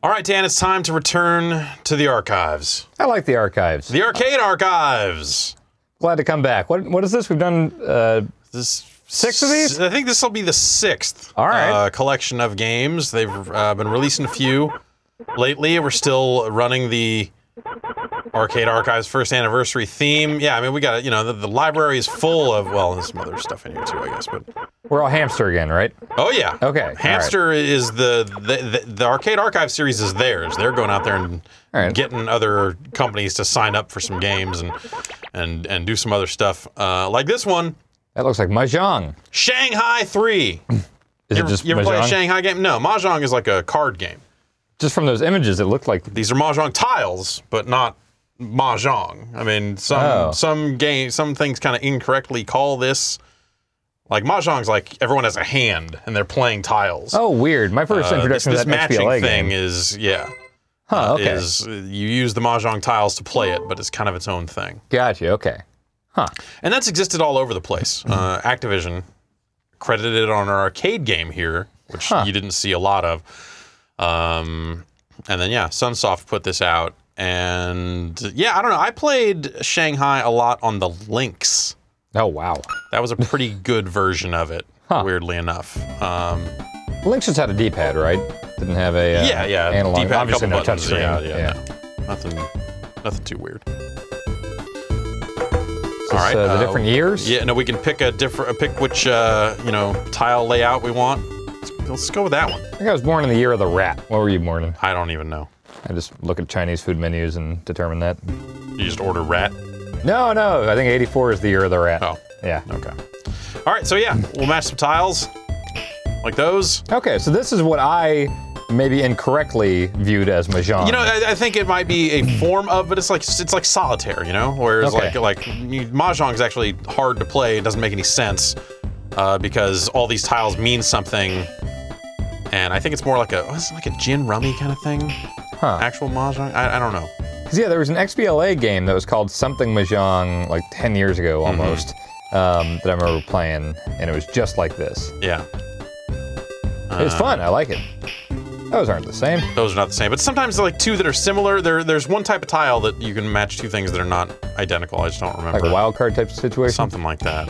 All right, Dan, it's time to return to the archives. I like the archives. The arcade archives. Glad to come back. What is this? We've done This 6 of these? I think this will be the 6th All right. collection of games. They've been releasing a few lately. We're still running the Arcade Archives first anniversary theme. Yeah, I mean, we got, you know, the library is full of, well, there's some other stuff in here too, I guess, but... We're all Hamster again, right? Oh, yeah. Okay. Hamster is the Arcade Archive series is theirs. They're going out there and getting other companies to sign up for some games and do some other stuff. Like this one. That looks like Mahjong. Shanghai 3. Is it just You ever play a Mahjong? Shanghai game? No, Mahjong is like a card game. Just from those images, it looked like... These are Mahjong tiles, but not Mahjong. I mean, some things kind of incorrectly call this... Like, Mahjong's like everyone has a hand, and they're playing tiles. Oh, weird. My first introduction to this that matching XBLA thing game. is, yeah. Huh, okay. You use the Mahjong tiles to play it, but it's kind of its own thing. Gotcha, okay. Huh. And that's existed all over the place. Activision credited it on our arcade game here, which you didn't see a lot of. And then, yeah, Sunsoft put this out. And, yeah, I don't know. I played Shanghai a lot on the Lynx. Oh, wow. That was a pretty good version of it, weirdly enough. Lynx just had a D-pad, right? Didn't have a analog. D-pad, Obviously no buttons. touchscreen. Yeah. Nothing too weird. All right. The different years? Yeah, no, we can pick pick which tile layout we want. Let's go with that one. I think I was born in the year of the rat. What were you born in? I don't even know. I just look at Chinese food menus and determine that. You just order rat? No, I think 84 is the year of the rat. Oh. Yeah. Okay. All right, so yeah, we'll match some tiles like those. Okay, so this is what I maybe incorrectly viewed as Mahjong. You know, I think it might be a form of, but it's like solitaire, you know? Whereas like Mahjong is actually hard to play. It doesn't make any sense because all these tiles mean something. And I think it's more like a gin rummy kind of thing. Huh. Actual Mahjong? I don't know. Because yeah, there was an XBLA game that was called something Mahjong like 10 years ago almost that I remember playing, and it was just like this. Yeah. It's fun. I like it. Those aren't the same. Those are not the same, but sometimes like two that are similar. There's one type of tile that you can match two things that are not identical. I just don't remember. Like a wild card type of situation? Something like that.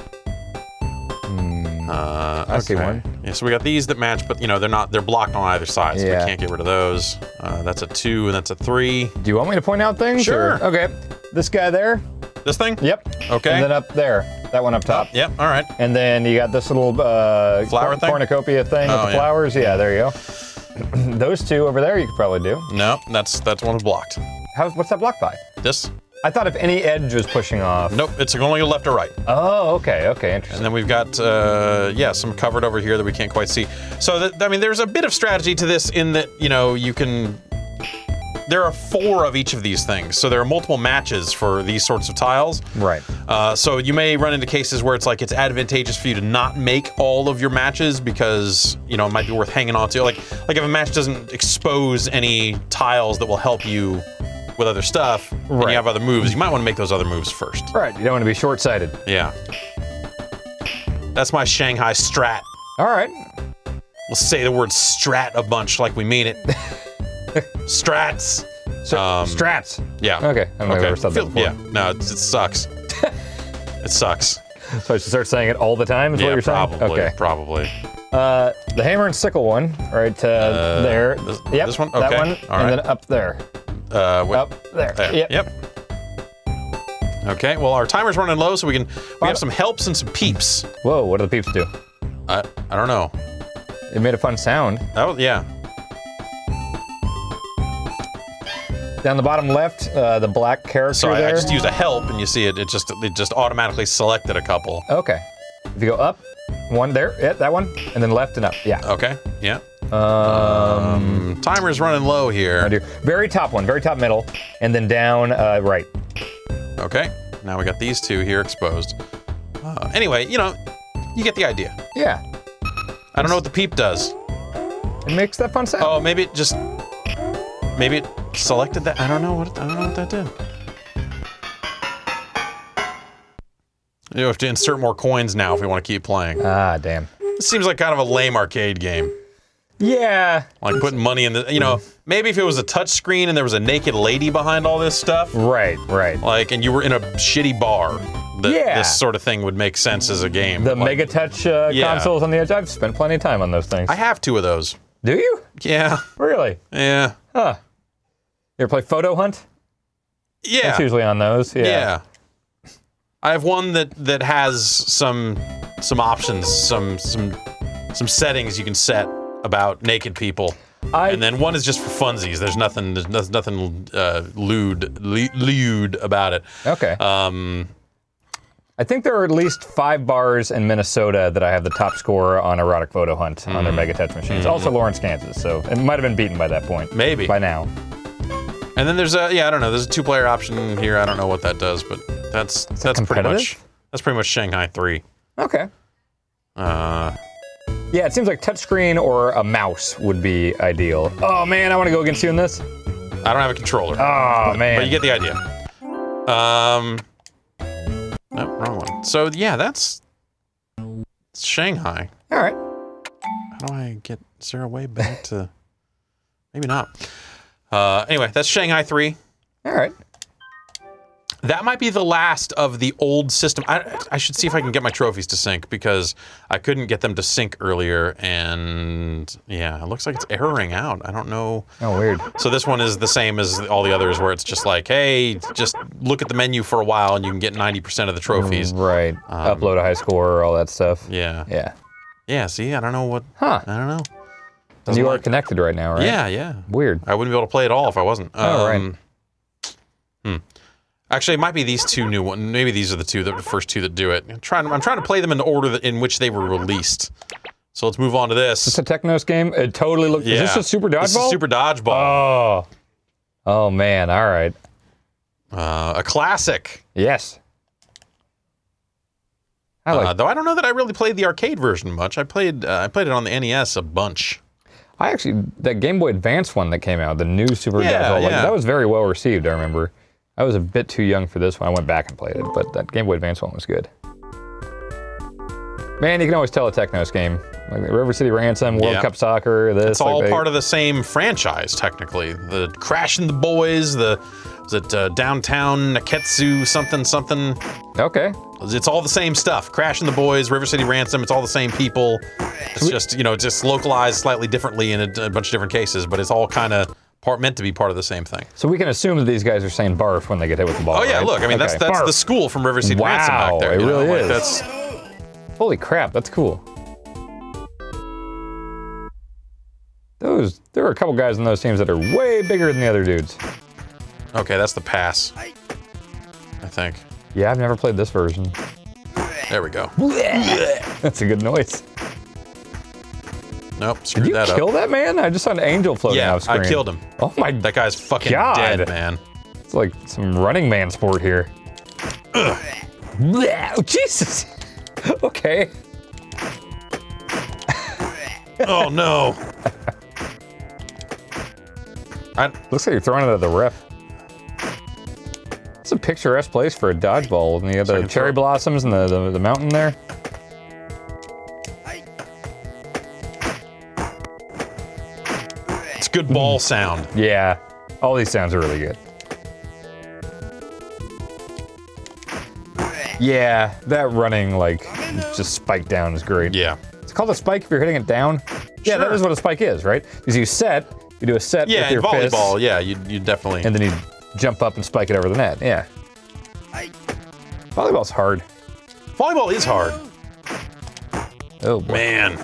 I see one. Yeah, so we got these that match, but you know they're blocked on either side, so we can't get rid of those. That's a 2 and that's a 3. Do you want me to point out things? Sure. Or? Okay. This guy there. This thing? Yep. Okay. And then up there. That one up top. Yep. All right. And then you got this little flower thing? cornucopia thing with the flowers. Yeah, there you go. Those two over there you could probably do. No, that's one blocked. What's that blocked by? This? I thought if any edge was pushing off. Nope, it's only left or right. Oh, okay, interesting. And then we've got, some covered over here that we can't quite see. So, I mean, there's a bit of strategy to this in that, you know, there are 4 of each of these things. So there are multiple matches for these sorts of tiles. Right. So you may run into cases where it's advantageous for you to not make all of your matches because, you know, it might be worth hanging on to. Like if a match doesn't expose any tiles that will help you with other stuff, and you have other moves, you might want to make those other moves first. Right, you don't want to be short-sighted. Yeah. That's my Shanghai strat. All right. We'll say the word strat a bunch like we mean it. Strats. So, strats. Yeah. Okay. I've never said that before. Yeah. No, it sucks. It sucks. So I should start saying it all the time, is what you're saying? Probably. Okay. Probably. The hammer and sickle one, right there. Yep. This one? Okay. That one. All right. And then up there. Up there. Yep. Okay, well, our timer's running low, so we have some helps and some peeps. Whoa, what do the peeps do? I don't know. It made a fun sound. Yeah. Down the bottom left, the black character Sorry, there. I just used a help, and you see it just automatically selected a couple. Okay. If you go up, one there, that one, and then left and up, yeah. Okay, yeah. Timer's running low here. Very top one, very top middle, and then down right. Okay, now we got these two here exposed. Anyway, you know, you get the idea. Yeah. I don't know what the peep does. It makes that fun sound. Oh, maybe it selected that. I don't know what that did. You have to insert more coins now if we want to keep playing. Ah, damn. This seems like kind of a lame arcade game. Yeah. Like putting money in the, you know, maybe if it was a touch screen and there was a naked lady behind all this stuff. Right, right. Like, and you were in a shitty bar. This sort of thing would make sense as a game. The Mega Touch consoles on the edge. I've spent plenty of time on those things. I have 2 of those. Do you? Yeah. Really? Yeah. Huh. You ever play Photo Hunt? Yeah. It's usually on those. Yeah. I have one that has some options, some settings you can set about naked people. And then one is just for funsies. There's nothing lewd about it. Okay. I think there are at least 5 bars in Minnesota that I have the top score on erotic photo hunt on their Mega Touch machines. Also Lawrence, Kansas, so it might have been beaten by that point. Maybe. By now. And then there's I don't know, there's a 2-player option here. I don't know what that does, but that's pretty much Shanghai 3. Okay. Yeah, it seems like touchscreen or a mouse would be ideal. Oh man, I want to go against you in this. I don't have a controller. Oh man. But you get the idea. No, wrong one. So yeah, that's Shanghai. All right. How do I get 0 way back to? Maybe not. Anyway, that's Shanghai 3. All right. That might be the last of the old system. I should see if I can get my trophies to sync because I couldn't get them to sync earlier, and yeah, it looks like it's erroring out. I don't know. Oh, weird. So this one is the same as all the others, where it's just like, hey, just look at the menu for a while, and you can get 90% of the trophies. Right. Upload a high score, all that stuff. Yeah. Yeah. Yeah. See, I don't know what. Huh. I don't know. And you are connected right now, right? Yeah. Yeah. Weird. I wouldn't be able to play it all if I wasn't. Oh, right. Actually, it might be these 2 new ones. Maybe these are the first 2 that do it. I'm trying to play them in the order in which they were released. So let's move on to this. It's a Technos game. It totally looks. Yeah. Is this a Super Dodgeball? This is Super Dodgeball. Oh man! All right. A classic. Yes. I like. Though I don't know that I really played the arcade version much. I played it on the NES a bunch. I actually that Game Boy Advance one that came out, the new Super Dodgeball, that was very well received. I remember. I was a bit too young for this one. I went back and played it, but that Game Boy Advance one was good. Man, you can always tell a Technos game. Like River City Ransom, World Cup Soccer, this. It's all part of the same franchise, technically. The Crashing the Boys, Downtown Neketsu something. Okay. It's all the same stuff. Crashing the Boys, River City Ransom, it's all the same people. It's just, just localized slightly differently in a bunch of different cases, but it's all kind of meant to be part of the same thing. So we can assume that these guys are saying barf when they get hit with the ball. Oh yeah, right? look, I mean that's the school from River City Ransom back there. It really is. That's holy crap, that's cool. There are a couple guys in those teams that are way bigger than the other dudes. Okay, that's the pass. I think. Yeah, I've never played this version. There we go. That's a good noise. Nope, screwed that up. Did you kill that man? I just saw an angel floating off screen. Yeah, I killed him. Oh my That guy's fucking dead, man. It's like some Running Man sport here. Oh, Jesus. Okay. Oh no. Looks like you're throwing it at the ref. It's a picturesque place for a dodgeball. And you have the cherry blossoms and the mountain there. It's good ball sound. Yeah. All these sounds are really good. Yeah, that running, like, just spike down is great. Yeah. It's called a spike if you're hitting it down. Yeah, that is what a spike is, right? Because you do a set with your fist. Volleyball, yeah, you definitely. And then you jump up and spike it over the net, yeah. Volleyball's hard. Volleyball is hard. Oh, boy. Man.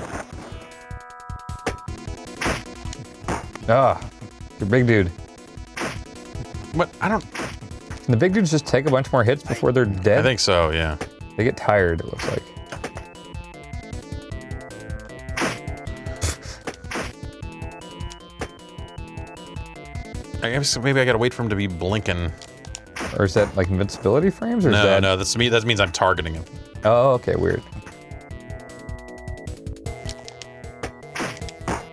Ah, you're a big dude. What? I don't. Can the big dudes just take a bunch more hits before they're dead? I think so, yeah. They get tired, it looks like. I guess maybe I gotta wait for him to be blinking. Or is that like invincibility frames? Or No, that means I'm targeting him. Oh, okay, weird.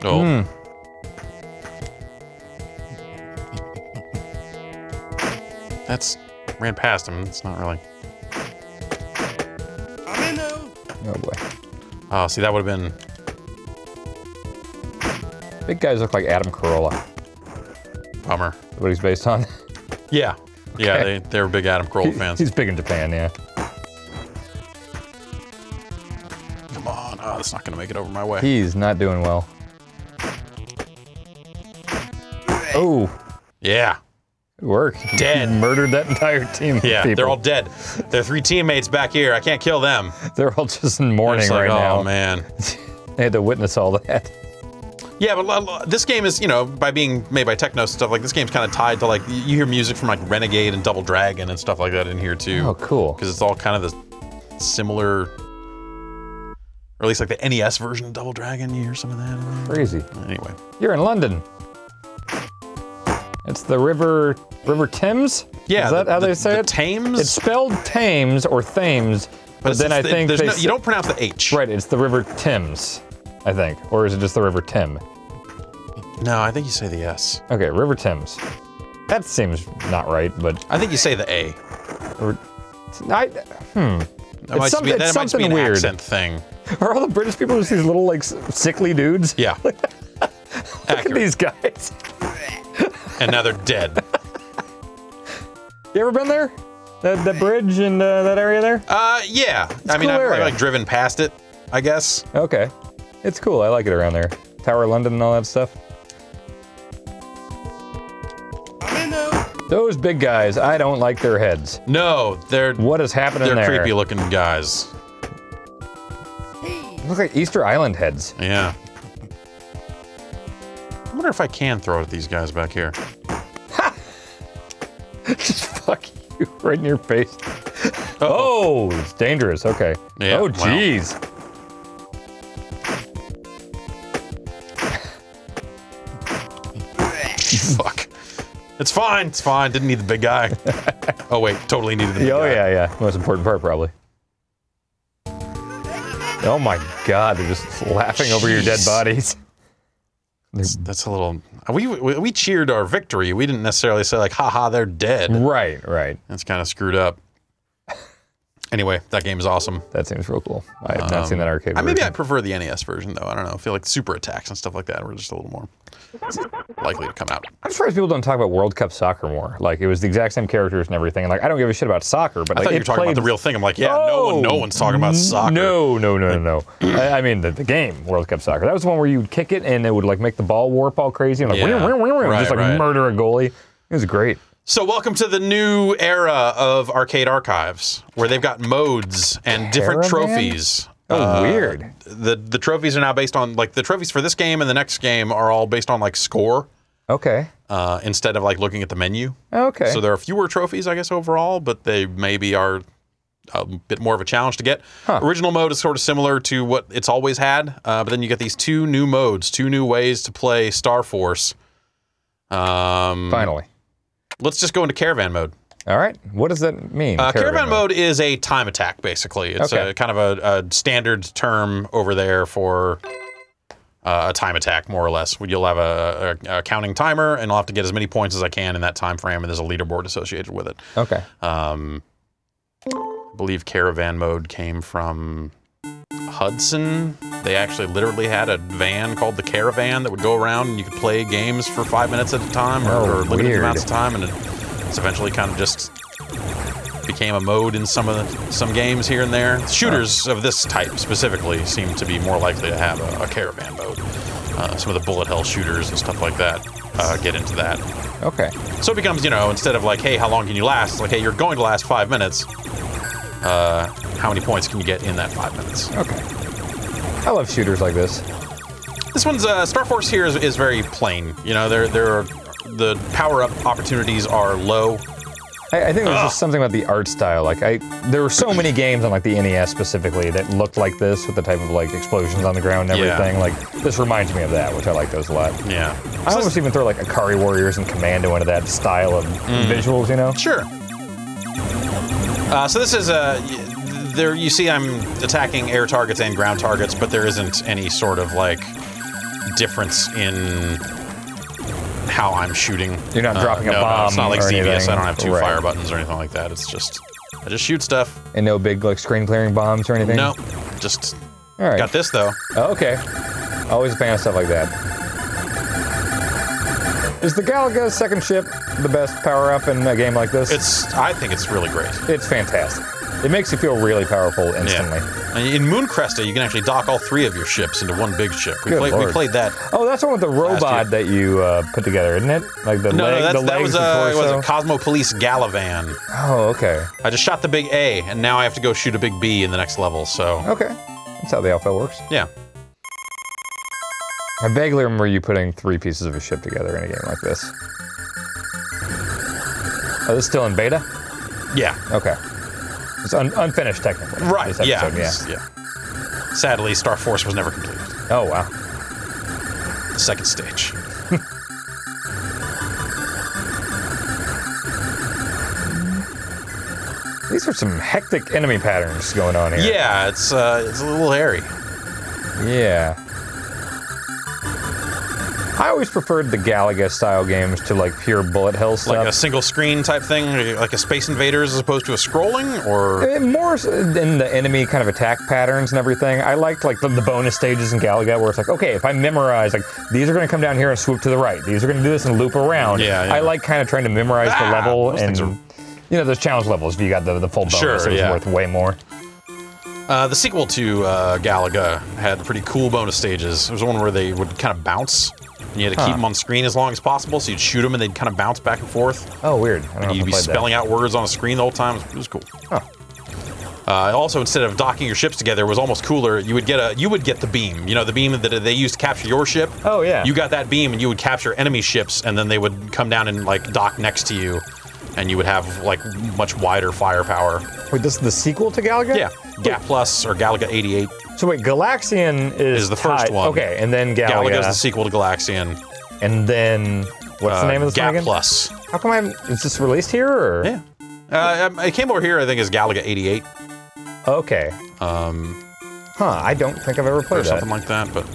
Oh. That's ran past him. It's not really. Oh boy. Oh, see, that would have been. Big guys look like Adam Carolla. Bummer. What he's based on? Yeah. Yeah, Okay. they were big Adam Carolla fans. He's big in Japan, yeah. Come on. Oh, that's not going to make it over my way. He's not doing well. Oh. Yeah. It worked. Dead. He murdered that entire team. Yeah, of people. they're all dead. There are 3 teammates back here. I can't kill them. They're all just in mourning Like, right now. oh, man. They had to witness all that. Yeah, but this game is, you know, by being made by Technos and stuff, like, this game's kind of tied to, like, you hear music from, like, Renegade and Double Dragon and stuff like that in here, too. Oh, cool. Because it's all kind of the similar, or at least, like, the NES version of Double Dragon. You hear some of that in there. Crazy. Anyway. You're in London. It's the River Thames? Yeah. Is that how they say the it? Thames? It's spelled Thames or Thames, but then I think you don't pronounce the H. Right, it's the River Thames, I think. Or is it just the River Tim? No, I think you say the S. Okay, River Thames. That seems not right, but... I think you say the A. That That might be an weird. accent thing. Are all the British people just these little, like, sickly dudes? Yeah. Look at these guys. And now they're dead. You ever been there? That bridge in that area there? Yeah. I mean, cool I've area. like driven past it, I guess. Okay. It's cool. I like it around there. Tower of London and all that stuff. Those big guys, I don't like their heads. No, they're What is happening there? creepy looking guys. They look like Easter Island heads. Yeah. I wonder if I can throw it at these guys back here. Just fuck you right in your face. Oh, it's dangerous. Okay. Yeah, Oh, wow. jeez. Fuck. It's fine. It's fine. Didn't need the big guy. Oh wait, totally needed the big guy. Oh yeah, yeah. Most important part probably. Oh my God, they're just laughing over your dead bodies. That's a little. We cheered our victory. We didn't necessarily say like, haha, they're dead. Right, right. That's kind of screwed up. Anyway, that game is awesome. That seems real cool. I have not seen that arcade version. Maybe I prefer the NES version though. I don't know. I feel like super attacks and stuff like that were just a little more likely to come out. I'm surprised people don't talk about World Cup soccer more. Like, it was the exact same characters and everything. And like, I don't give a shit about soccer, but I like, thought you were talking about the real thing. I'm like, yeah, no one's talking about soccer. No. I mean, the game, World Cup Soccer. That was the one where you would kick it and it would like make the ball warp all crazy and like, Yeah. just like Right. murder a goalie. It was great. So welcome to the new era of Arcade Archives, where they've got modes and different Caravan? trophies. Oh, weird. The trophies are now based on, like, the trophies for this game and the next game are all based on, like, score, Okay. instead of, like, looking at the menu. Okay. So there are fewer trophies, I guess, overall, but they maybe are a bit more of a challenge to get. Huh. Original mode is sort of similar to what it's always had, but then you get these 2 new modes, 2 new ways to play Star Force. Finally. Let's just go into Caravan mode. All right. What does that mean? Caravan mode is a time attack, basically. It's Okay. a kind of a standard term over there for a time attack, more or less. You'll have a counting timer, and I'll have to get as many points as I can in that time frame, and there's a leaderboard associated with it. Okay. I believe Caravan mode came from Hudson. They actually literally had a van called the Caravan that would go around, and you could play games for 5 minutes at a time, or limited weird. amounts of time, and it's eventually kind of just became a mode in some games here and there. Shooters of this type specifically seem to be more likely to have a Caravan mode. Some of the bullet hell shooters and stuff like that get into that. Okay. So it becomes, you know, instead of like, hey, how long can you last? It's like, hey, you're going to last 5 minutes. How many points can you get in that 5 minutes? Okay. I love shooters like this. This one's Star Force here is very plain. You know, the power-up opportunities are low. I think there's just something about the art style. Like, there were so many games on like the NES specifically that looked like this with the type of like explosions on the ground and everything. Yeah. Like, this reminds me of that, which I like those a lot. Yeah. I almost even throw like Akari Warriors and Commando into that style of visuals, you know? Sure. So this is there. You see, I'm attacking air targets and ground targets, but there isn't any sort of like difference in how I'm shooting. You're not dropping a no, bomb. it's not like or ZVS. anything. I don't have 2 Right. fire buttons or anything like that. It's just I just shoot stuff. And no big like screen clearing bombs or anything. No, just All right. got this though. Oh, okay. Always a fan of stuff like that. Is the Galaga's second ship the best power-up in a game like this? I think it's really great. It's fantastic. It makes you feel really powerful instantly. Yeah. And in Mooncresta, you can actually dock all 3 of your ships into one big ship. We played that. Oh, that's one with the robot that you put together, isn't it? Like the that was a Cosmo Police Galavan. Oh, okay. I just shot the big A, and now I have to go shoot a big B in the next level. So okay, that's how the alpha works. Yeah. I vaguely remember you putting 3 pieces of a ship together in a game like this. Oh, this is still in beta? Yeah. Okay. It's unfinished technically. Right. This episode, yeah. Sadly, Star Force was never completed. Oh wow. The second stage. These are some hectic enemy patterns going on here. Yeah, it's a little hairy. Yeah. I always preferred the Galaga style games to like pure bullet hell stuff. Like a single screen type thing, like a Space Invaders as opposed to a scrolling, or more in the enemy kind of attack patterns and everything. I liked like the bonus stages in Galaga where it's like, okay, if I memorize like these are going to come down here and swoop to the right, these are going to do this and loop around. Yeah. I like kind of trying to memorize the level and you know those challenge levels. If you got the full bonus, it was worth way more. The sequel to Galaga had pretty cool bonus stages. There was one where they would kind of bounce. And you had to keep them on screen as long as possible, so you'd shoot them and they'd kind of bounce back and forth. Oh, weird. And you'd be spelling out words on a screen the whole time. It was cool. Huh. Also, instead of docking your ships together, it was almost cooler. You would get the beam. You know, the beam that they used to capture your ship. Oh yeah. You got that beam, and you would capture enemy ships, and then they would come down and like dock next to you, and you would have like much wider firepower. Wait, this is the sequel to Galaga? Yeah. Gat Plus or Galaga 88. So wait, Galaxian is the first one. Okay, and then Galaga. Galaga is the sequel to Galaxian. And then what's the name of this one again? Gat Plus. How come is this released here or? Yeah. It came over here, I think, as Galaga 88. Okay. I don't think I've ever played or something like that, but.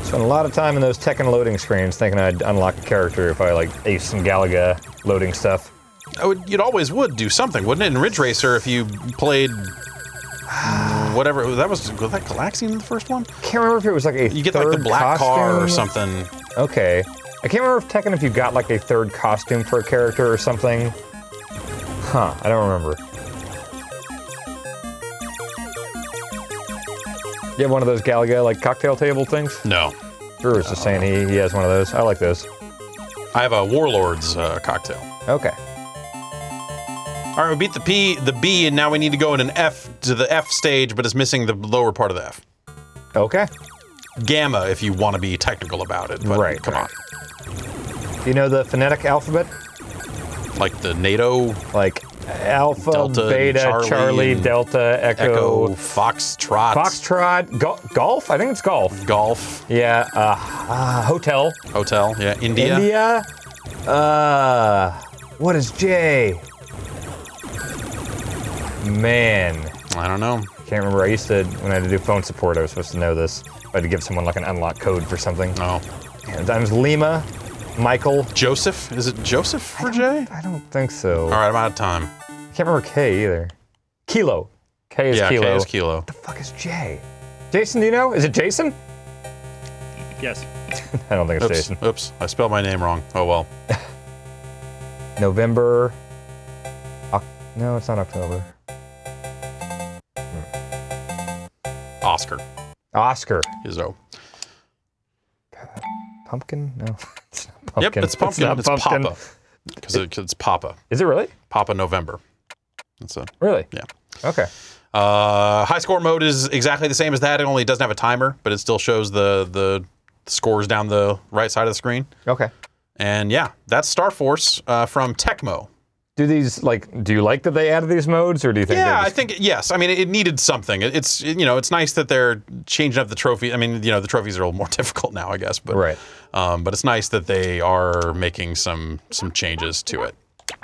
Spent a lot of time in those Tekken loading screens thinking I'd unlock a character if I like aced some Galaga loading stuff. You'd always would do something, wouldn't it? In Ridge Racer, if you played whatever was that Galaxian in the first one? Can't remember if it was like a you get like the black car or something. Okay, I can't remember if Tekken if you got like a third costume for a character or something. Huh, I don't remember. You have one of those Galaga like cocktail table things? No. Drew was just saying he has one of those. I like those. I have a Warlord's cocktail. Okay. All right, we beat the B, and now we need to go in an F to the F stage, but it's missing the lower part of the F. Okay. Gamma, if you want to be technical about it. But right. Come on. You know the phonetic alphabet? Like the NATO? Like Alpha, Delta, Beta, Charlie, Delta, Echo, Foxtrot. Foxtrot, Golf? I think it's Golf. Golf. Yeah, Hotel. Hotel, yeah. India. What is J? Man. I don't know. Can't remember. I used to, when I had to do phone support, I was supposed to know this. I had to give someone like an unlock code for something. Oh. And times Lima, Michael. Joseph? Is it Joseph for J? I don't think so. All right, I'm out of time. Can't remember K either. Kilo. K is Kilo. K is Kilo. What the fuck is J? Jason, do you know? Is it Jason? Yes. I don't think it's Jason. Oops, I spelled my name wrong. Oh well. November. No, it's not October. Oscar. Oscar. Is O. Pumpkin? No. It's not pumpkin. Yep, it's pumpkin. It's pumpkin. Papa. Because it's Papa. Is it really? Papa November. That's it. Really? Yeah. Okay. High score mode is exactly the same as that. It only doesn't have a timer, but it still shows the scores down the right side of the screen. Okay. And yeah, that's Star Force from Tecmo. Do you like that they added these modes, or do you think? Yeah, I think yes. I mean, it needed something. It's nice that they're changing up the trophy. I mean, the trophies are a little more difficult now, I guess. But right. But it's nice that they are making some changes to it.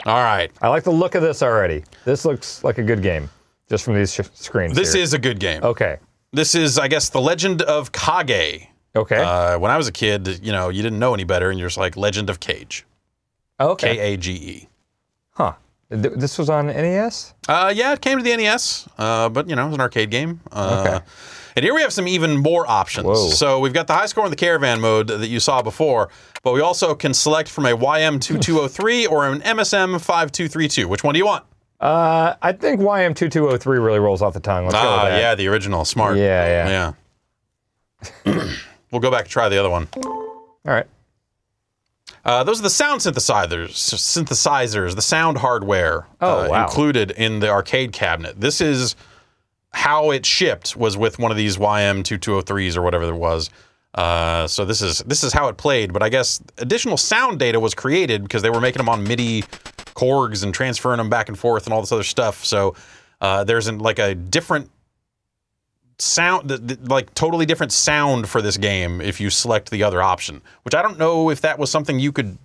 All right. I like the look of this already. This looks like a good game, just from these screens. This is a good game. Okay. This is, I guess, The Legend of Kage. Okay. When I was a kid, you didn't know any better, and you're just like Legend of Cage. Okay. Kage. Huh. This was on NES? Yeah, it came to the NES, but, you know, it was an arcade game. Okay. And here we have some even more options. Whoa. So we've got the high score in the caravan mode that you saw before, but we also can select from a YM2203 or an MSM5232. Which one do you want? I think YM2203 really rolls off the tongue. Let's go with that. Yeah, the original. Smart. Yeah. We'll go back and try the other one. All right. Those are the sound synthesizers, the sound hardware included in the arcade cabinet. This is how it shipped, was with one of these YM2203s or whatever there was. So this is how it played, but I guess additional sound data was created because they were making them on MIDI Korgs and transferring them back and forth and all this other stuff. So there's like a different sound, like totally different sound for this game if you select the other option, which I don't know if that was something you could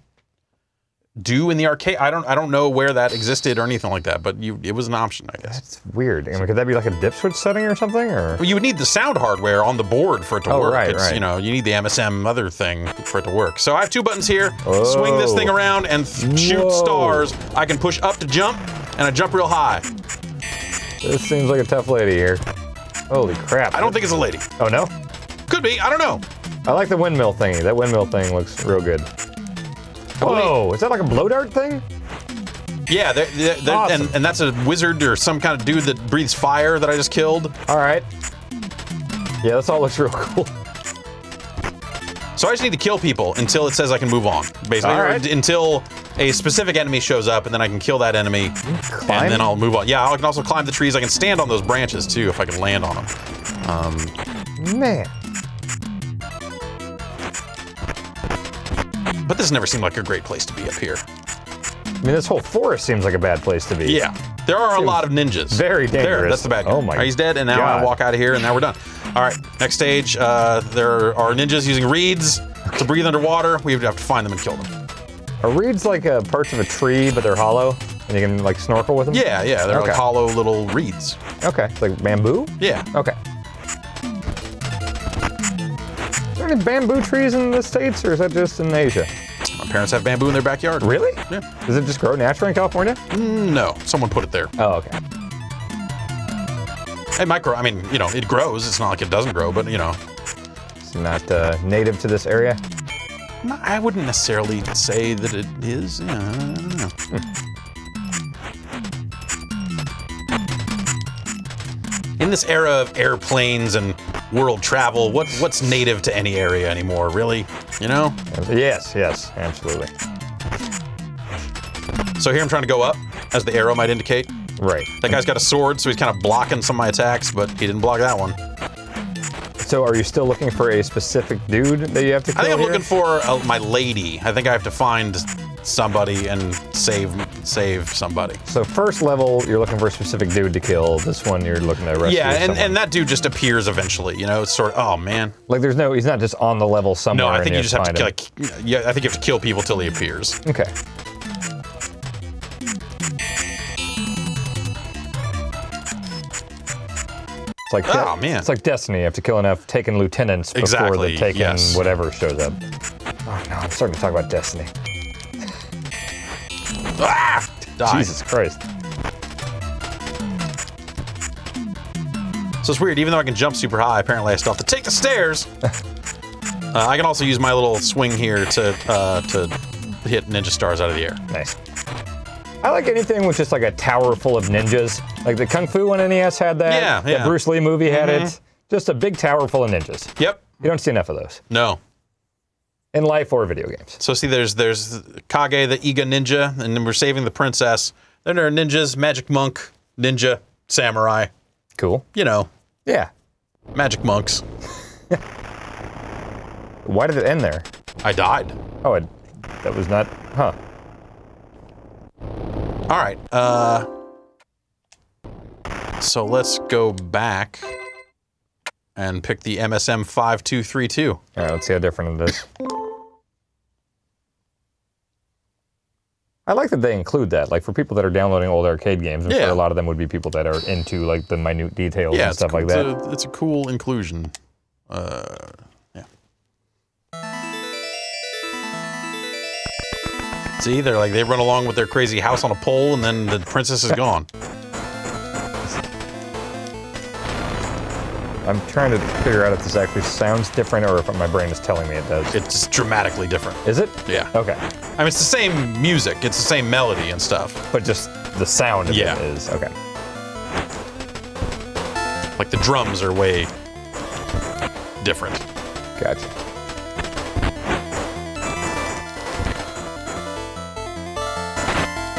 do in the arcade. I don't know where that existed or anything like that, but it was an option, I guess. That's weird. I mean, could that be like a dip switch setting or something? Or well, you would need the sound hardware on the board for it to work. Right. You know, you need the MSM other thing for it to work. So I have 2 buttons here. Swing this thing around and shoot stars. I can push up to jump, and I jump real high. This seems like a tough lady here. Holy crap. I don't think it's a lady. Oh, no? Could be. I don't know. I like the windmill thingy. That windmill thing looks real good. Whoa, is that like a blow dart thing? Yeah, Awesome. and that's a wizard or some kind of dude that breathes fire that I just killed. All right. Yeah, this all looks real cool. So I just need to kill people until it says I can move on, basically, All right. until a specific enemy shows up, and then I can kill that enemy, Climb? and then I'll move on. Yeah, I can also climb the trees. I can stand on those branches too if I can land on them. Man. But this never seemed like a great place to be up here. I mean, this whole forest seems like a bad place to be. Yeah, there are a lot of ninjas. Very dangerous. There, that's the bad guy. Oh my He's dead, and now I God. walk out of here, and now we're done. All right, next stage. There are ninjas using reeds to breathe underwater. We have to find them and kill them. Are reeds like parts of a tree, but they're hollow, and you can like snorkel with them? Yeah, they're Okay. like hollow little reeds. Okay, like bamboo? Yeah. Okay. Are there any bamboo trees in the States, or is that just in Asia? My parents have bamboo in their backyard. Really? Yeah. Does it just grow naturally in California? No, someone put it there. Oh, okay. It might grow. I mean, you know, it grows. It's not like it doesn't grow, but you know. It's not native to this area? I wouldn't necessarily say that it is. Yeah, I don't know. In this era of airplanes and world travel, what's native to any area anymore, really? You know? Yes, absolutely. So here I'm trying to go up, as the arrow might indicate. Right. That guy's got a sword, so he's kind of blocking some of my attacks, but he didn't block that one. So are you still looking for a specific dude that you have to kill I think I'm here? looking for my lady. I think I have to find somebody and save somebody. So first level, you're looking for a specific dude to kill. This one, you're looking to rescue someone. and that dude just appears eventually. You know, it's sort of, oh man. Like he's not just on the level somewhere. No, I think and you just have to find kill. him. Yeah, I think you have to kill people till he appears. Okay. It's like Oh, man. It's like Destiny. You have to kill enough taken lieutenants before Exactly, the taken yes. whatever shows up. Oh no, I'm starting to talk about Destiny. Ah! Die. Jesus Christ. So it's weird. Even though I can jump super high, apparently I still have to take the stairs. I can also use my little swing here to hit ninja stars out of the air. Nice. I like anything with just like a tower full of ninjas. Like the Kung Fu on NES had that. Yeah, The yeah. Bruce Lee movie had it. Just a big tower full of ninjas. Yep. You don't see enough of those. No. In life or video games. So see, there's Kage, the Iga ninja, and then we're saving the princess. Then there are ninjas, magic monk, ninja, samurai. Cool. You know, Yeah. magic monks. Why did it end there? I died. Oh, that was not, huh. All right. So let's go back and pick the MSM 5232. All right, let's see how different it is. I like that they include that. Like for people that are downloading old arcade games, I'm sure Yeah. a lot of them would be people that are into like the minute details Yeah, and stuff like that. It's a cool inclusion. Yeah. See, they run along with their crazy house on a pole, and then the princess is gone. I'm trying to figure out if this actually sounds different or if my brain is telling me it does. It's dramatically different. Is it? Yeah. Okay. I mean, it's the same music. It's the same melody and stuff. But just the sound of it is, okay. Like the drums are way different. Gotcha.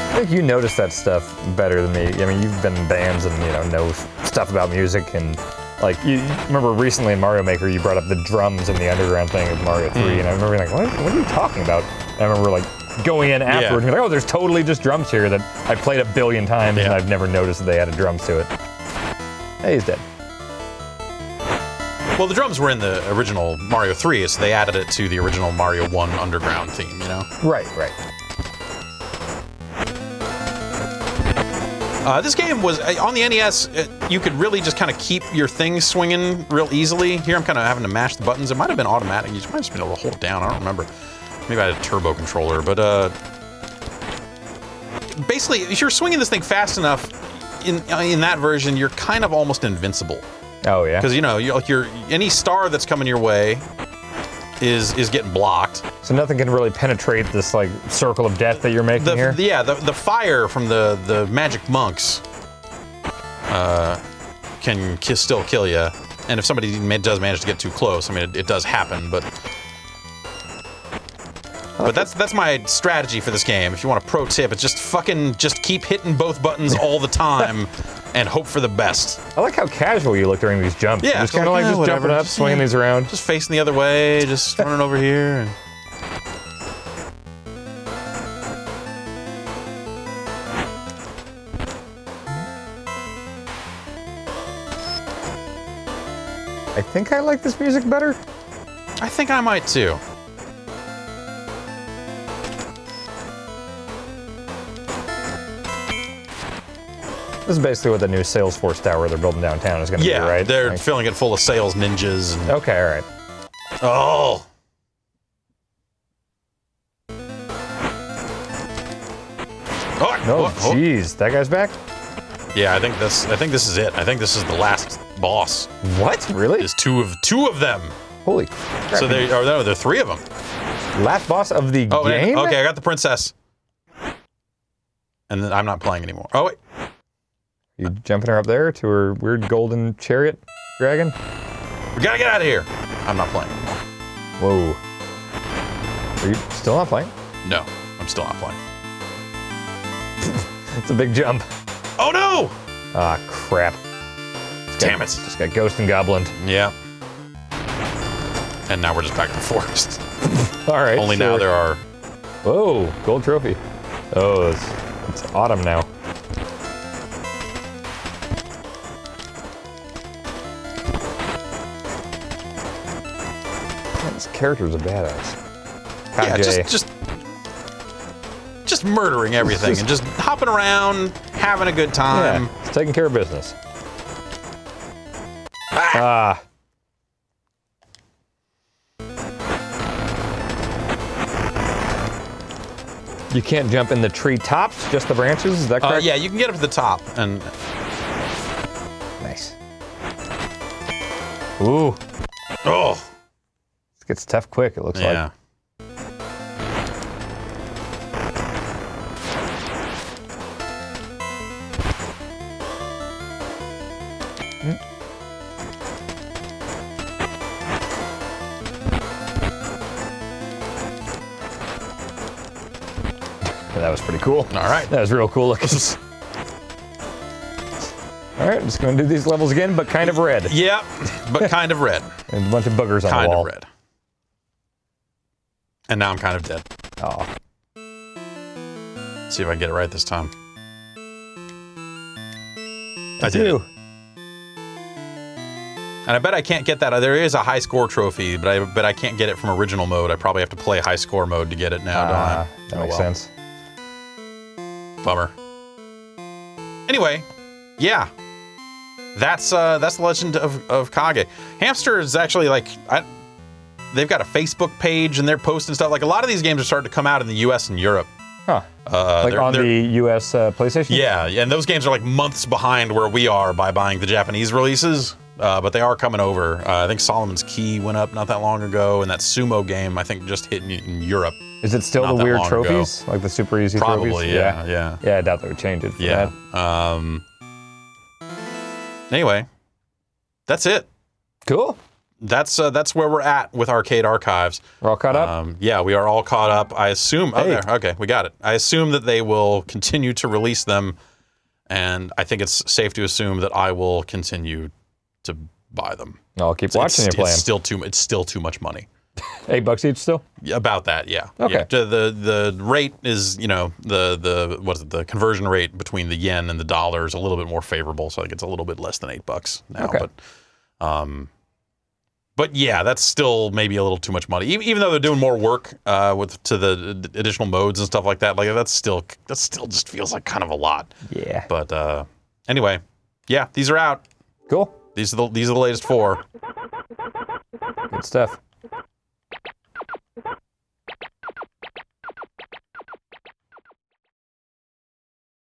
I think you notice that stuff better than me. I mean, you've been in bands and, know stuff about music and... Like, you remember recently in Mario Maker, you brought up the drums in the underground thing of Mario 3, and I remember being like, what are you talking about? And I remember, like, going in afterwards and being like, oh, there's totally just drums here that I played a billion times, and I've never noticed that they added drums to it. Hey, he's dead. Well, the drums were in the original Mario 3, so they added it to the original Mario 1 underground theme, Right, right. This game was, on the NES, you could really just kind of keep your things swinging real easily. Here I'm kind of having to mash the buttons. It might have been automatic. You might have just been able to hold it down. I don't remember. Maybe I had a turbo controller, but basically, if you're swinging this thing fast enough, in that version, you're kind of almost invincible. Oh, yeah? Because, any star that's coming your way is getting blocked. So nothing can really penetrate this, like, circle of death that you're making here? Yeah, the fire from the magic monks can still kill you. And if somebody does manage to get too close, I mean, it does happen, but that's my strategy for this game. If you want a pro tip, it's just keep hitting both buttons all the time and hope for the best. I like how casual you look during these jumps. Yeah, just kind of like just jumping up, swinging these around. Just facing the other way, just running over here. And... I think I like this music better. I think I might too. This is basically what the new Salesforce tower they're building downtown is going to be, right? Yeah, they're filling it full of sales ninjas. And... Okay, all right. Oh. Oh, jeez, that guy's back? Yeah, I think this is it. I think this is the last boss. What? Really? There's two of them. Holy crap. So there are three of them. Last boss of the game? Okay, I got the princess. And then I'm not playing anymore. Oh, wait. You jumping her up there to her weird golden chariot dragon? We gotta get out of here. I'm not playing anymore. Whoa. Are you still not playing? No, I'm still not playing. It's a big jump. Oh no! Ah, crap. Damn it. Just got ghost and goblin. Yeah. And now we're just back in the forest. All right. Only now there are... Whoa, gold trophy. Oh, it's autumn now. This character's a badass. Yeah, just murdering everything and just hopping around, having a good time. Yeah, it's taking care of business. Ah. You can't jump in the tree tops, just the branches, is that correct? Yeah, you can get up to the top and... Nice. Ooh. Oh! This gets tough quick, it looks like. Yeah. That was pretty cool. All right. That was real cool looking. All right, I'm just going to do these levels again, but kind of red. Yeah, but kind of red. And a bunch of boogers on the wall. Kind of red. And now I'm kind of dead. Oh. See if I can get it right this time. I did. And I bet I can't get that. There is a high score trophy, but I bet I can't get it from original mode. I probably have to play high score mode to get it now, don't I? That makes sense. Bummer. Anyway, yeah. That's the Legend of Kage. Hamster is actually like they've got a Facebook page and they're posting stuff. Like a lot of these games are starting to come out in the US and Europe. Like on the US PlayStation? Yeah, and those games are like months behind where we are by buying the Japanese releases, but they are coming over. I think Solomon's Key went up not that long ago, and that Sumo game I think just hit in Europe. Is it still the weird trophies? Like the super easy Probably, trophies? yeah. Yeah, I doubt they would change it for that. Anyway, that's it. Cool. That's where we're at with Arcade Archives. We're all caught up? Yeah, we are all caught up. I assume... Oh, there. Okay, we got it. I assume that they will continue to release them, and I think it's safe to assume that I will continue to buy them. I'll keep watching you play them. It's still too much money. $8 each still? About that, yeah. Okay. Yeah. The rate is, you know, the conversion rate between the yen and the dollar is a little bit more favorable, so I think it's a little bit less than $8 now. Okay. But yeah, that's still maybe a little too much money. Even though they're doing more work to the additional modes and stuff like that, like that still just feels like kind of a lot. Yeah. But anyway, yeah, these are out. Cool. These are the latest 4. Good stuff.